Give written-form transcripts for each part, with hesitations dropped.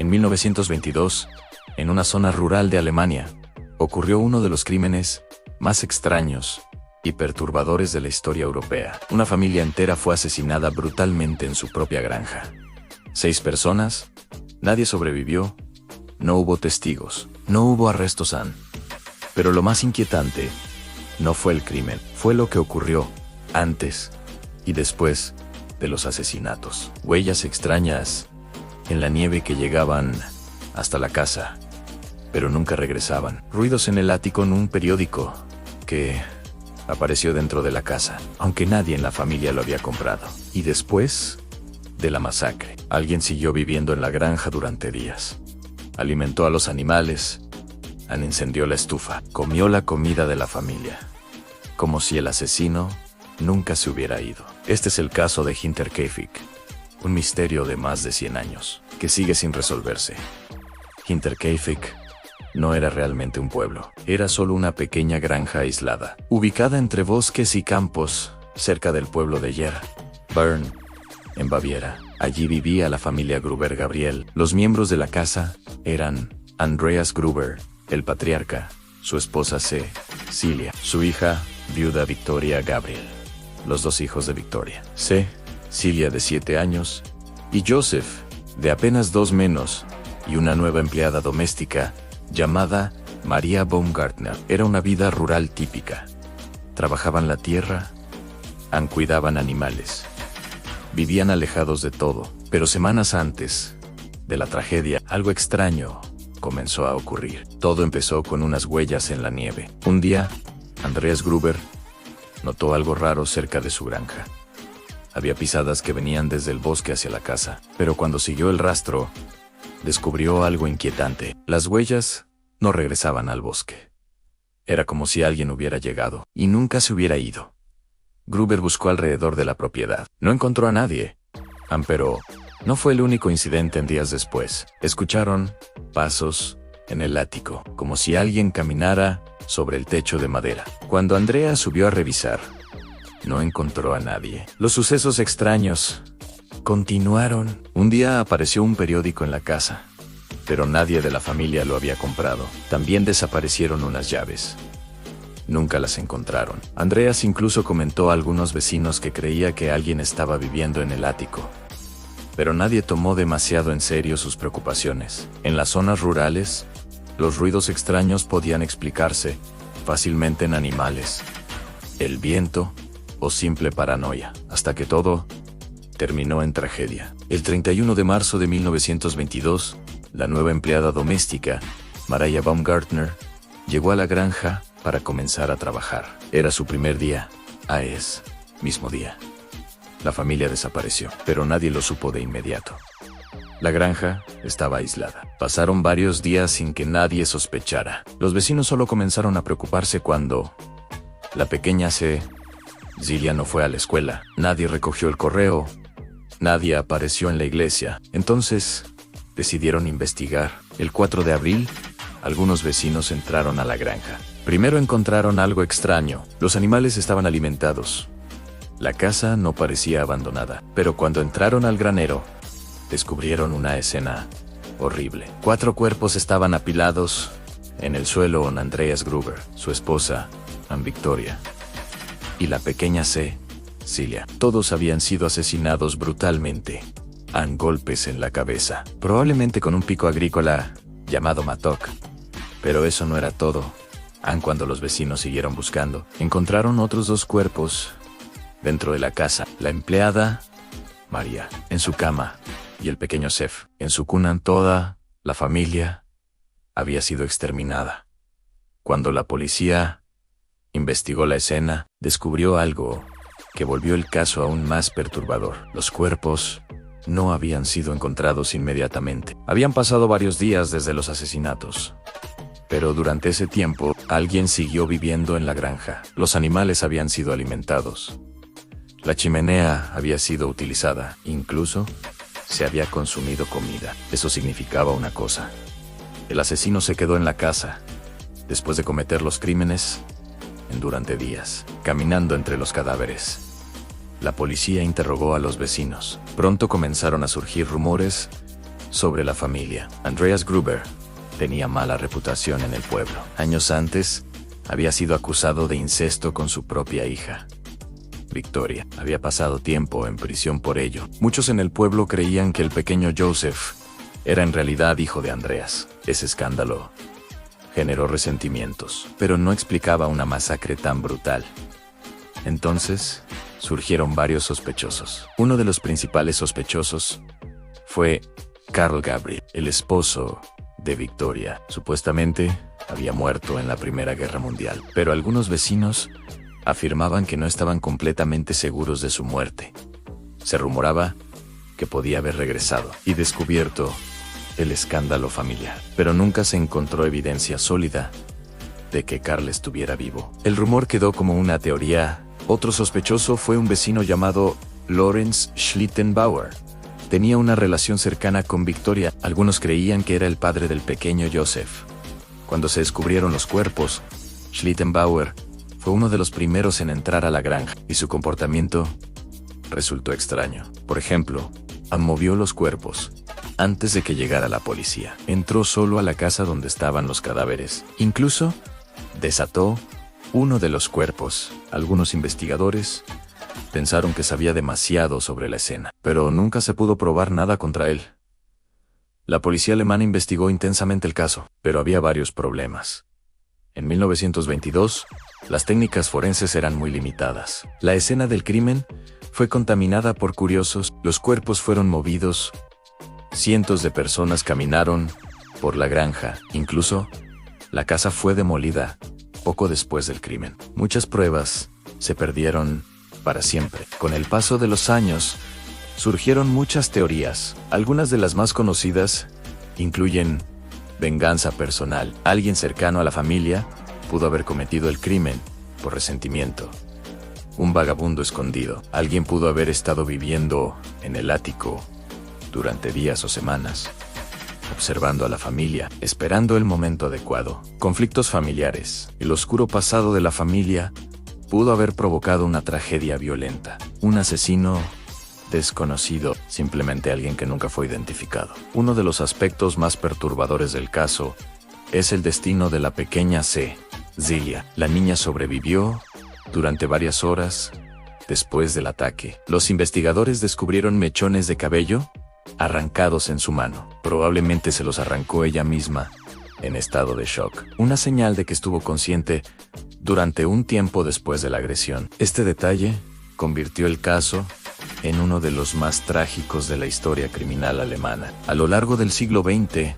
En 1922, en una zona rural de Alemania, ocurrió uno de los crímenes más extraños y perturbadores de la historia europea. Una familia entera fue asesinada brutalmente en su propia granja. 6 personas, nadie sobrevivió, no hubo testigos, no hubo arrestos. Pero lo más inquietante no fue el crimen, fue lo que ocurrió antes y después de los asesinatos. Huellas extrañas en la nieve que llegaban hasta la casa, pero nunca regresaban. Ruidos en el ático en un periódico que apareció dentro de la casa, aunque nadie en la familia lo había comprado. Y después de la masacre, alguien siguió viviendo en la granja durante días. Alimentó a los animales, encendió la estufa, comió la comida de la familia, como si el asesino nunca se hubiera ido. Este es el caso de Hinterkaifeck, un misterio de más de 100 años, que sigue sin resolverse. Hinterkaifeck no era realmente un pueblo, era solo una pequeña granja aislada, ubicada entre bosques y campos, cerca del pueblo de Bern, en Baviera. Allí vivía la familia Gruber Gabriel. Los miembros de la casa eran Andreas Gruber, el patriarca, su esposa Celia, su hija, viuda Victoria Gabriel, los 2 hijos de Victoria, Celia de 7 años, y Joseph, de apenas 2 menos, y una nueva empleada doméstica, llamada Maria Baumgartner. Era una vida rural típica. Trabajaban la tierra, cuidaban animales. Vivían alejados de todo, pero semanas antes de la tragedia, algo extraño comenzó a ocurrir. Todo empezó con unas huellas en la nieve. Un día, Andreas Gruber notó algo raro cerca de su granja. Había pisadas que venían desde el bosque hacia la casa, pero cuando siguió el rastro, descubrió algo inquietante. Las huellas no regresaban al bosque. Era como si alguien hubiera llegado y nunca se hubiera ido. Gruber buscó alrededor de la propiedad. No encontró a nadie. Pero no fue el único incidente. En días después, escucharon pasos en el ático, como si alguien caminara sobre el techo de madera. Cuando Andrea subió a revisar, no encontró a nadie. Los sucesos extraños continuaron. Un día apareció un periódico en la casa, pero nadie de la familia lo había comprado. También desaparecieron unas llaves. Nunca las encontraron. Andreas incluso comentó a algunos vecinos que creía que alguien estaba viviendo en el ático, pero nadie tomó demasiado en serio sus preocupaciones. En las zonas rurales, los ruidos extraños podían explicarse fácilmente en animales, el viento o simple paranoia, hasta que todo terminó en tragedia. El 31 de marzo de 1922, la nueva empleada doméstica, Maria Baumgartner, llegó a la granja para comenzar a trabajar. Era su primer día. Mismo día, la familia desapareció, pero nadie lo supo de inmediato. La granja estaba aislada. Pasaron varios días sin que nadie sospechara. Los vecinos solo comenzaron a preocuparse cuando la pequeña Celia no fue a la escuela. Nadie recogió el correo. Nadie apareció en la iglesia. Entonces, decidieron investigar. El 4 de abril, algunos vecinos entraron a la granja. Primero encontraron algo extraño. Los animales estaban alimentados. La casa no parecía abandonada, pero cuando entraron al granero, descubrieron una escena horrible. 4 cuerpos estaban apilados en el suelo con Andreas Gruber, su esposa, Victoria, y la pequeña Celia. Todos habían sido asesinados brutalmente. Golpes en la cabeza, probablemente con un pico agrícola llamado mattock. Pero eso no era todo. Cuando los vecinos siguieron buscando, encontraron otros 2 cuerpos dentro de la casa. La empleada, Maria, en su cama, y el pequeño Sef en su cuna. Toda la familia había sido exterminada. Cuando la policía investigó la escena, descubrió algo que volvió el caso aún más perturbador. Los cuerpos no habían sido encontrados inmediatamente. Habían pasado varios días desde los asesinatos. Pero durante ese tiempo, alguien siguió viviendo en la granja. Los animales habían sido alimentados. La chimenea había sido utilizada. Incluso, se había consumido comida. Eso significaba una cosa. El asesino se quedó en la casa, después de cometer los crímenes, durante días, caminando entre los cadáveres. La policía interrogó a los vecinos. Pronto comenzaron a surgir rumores sobre la familia. Andreas Gruber tenía mala reputación en el pueblo. Años antes, había sido acusado de incesto con su propia hija, Victoria. Había pasado tiempo en prisión por ello. Muchos en el pueblo creían que el pequeño Joseph era en realidad hijo de Andreas. Ese escándalo generó resentimientos, pero no explicaba una masacre tan brutal. Entonces, surgieron varios sospechosos. Uno de los principales sospechosos fue Carl Gabriel, el esposo de Victoria. Supuestamente había muerto en la Primera Guerra Mundial, pero algunos vecinos afirmaban que no estaban completamente seguros de su muerte. Se rumoraba que podía haber regresado y descubierto el escándalo familiar, pero nunca se encontró evidencia sólida de que Carl estuviera vivo. El rumor quedó como una teoría. Otro sospechoso fue un vecino llamado Lorenz Schlittenbauer. Tenía una relación cercana con Victoria. Algunos creían que era el padre del pequeño Joseph. Cuando se descubrieron los cuerpos, Schlittenbauer fue uno de los primeros en entrar a la granja, y su comportamiento resultó extraño. Por ejemplo, movió los cuerpos antes de que llegara la policía. Entró solo a la casa donde estaban los cadáveres. Incluso desató uno de los cuerpos. Algunos investigadores pensaron que sabía demasiado sobre la escena, pero nunca se pudo probar nada contra él. La policía alemana investigó intensamente el caso, pero había varios problemas. En 1922, las técnicas forenses eran muy limitadas. La escena del crimen fue contaminada por curiosos. Los cuerpos fueron movidos. Cientos de personas caminaron por la granja. Incluso, la casa fue demolida poco después del crimen. Muchas pruebas se perdieron para siempre. Con el paso de los años, surgieron muchas teorías. Algunas de las más conocidas incluyen venganza personal. Alguien cercano a la familia pudo haber cometido el crimen por resentimiento. Un vagabundo escondido. Alguien pudo haber estado viviendo en el ático durante días o semanas, observando a la familia, esperando el momento adecuado. Conflictos familiares. El oscuro pasado de la familia pudo haber provocado una tragedia violenta. Un asesino desconocido, simplemente alguien que nunca fue identificado. Uno de los aspectos más perturbadores del caso es el destino de la pequeña Celia. La niña sobrevivió durante varias horas después del ataque. Los investigadores descubrieron mechones de cabello arrancados en su mano. Probablemente se los arrancó ella misma en estado de shock. Una señal de que estuvo consciente durante un tiempo después de la agresión. Este detalle convirtió el caso en uno de los más trágicos de la historia criminal alemana. A lo largo del siglo XX,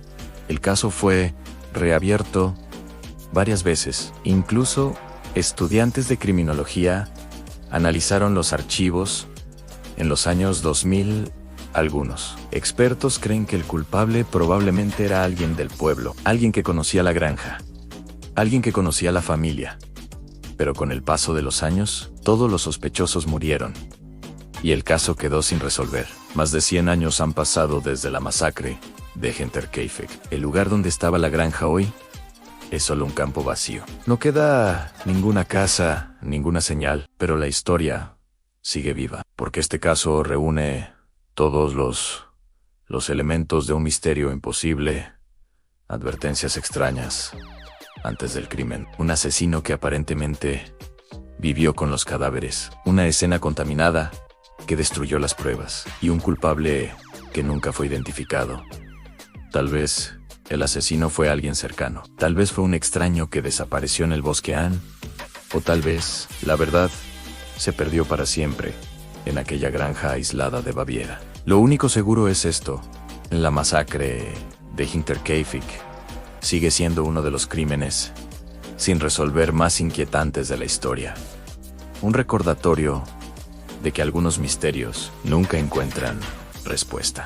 el caso fue reabierto varias veces. Incluso estudiantes de criminología analizaron los archivos en los años 2000. Algunos expertos creen que el culpable probablemente era alguien del pueblo, alguien que conocía la granja, alguien que conocía la familia. Pero con el paso de los años, todos los sospechosos murieron, y el caso quedó sin resolver. Más de 100 años han pasado desde la masacre de Hinterkaifeck. El lugar donde estaba la granja hoy es solo un campo vacío. No queda ninguna casa, ninguna señal, pero la historia sigue viva, porque este caso reúne todos los elementos de un misterio imposible, advertencias extrañas antes del crimen, un asesino que aparentemente vivió con los cadáveres, una escena contaminada que destruyó las pruebas, y un culpable que nunca fue identificado. Tal vez el asesino fue alguien cercano, tal vez fue un extraño que desapareció en el bosque Ann, o tal vez, la verdad, se perdió para siempre en aquella granja aislada de Baviera. Lo único seguro es esto: la masacre de Hinterkaifeck sigue siendo uno de los crímenes sin resolver más inquietantes de la historia. Un recordatorio de que algunos misterios nunca encuentran respuesta.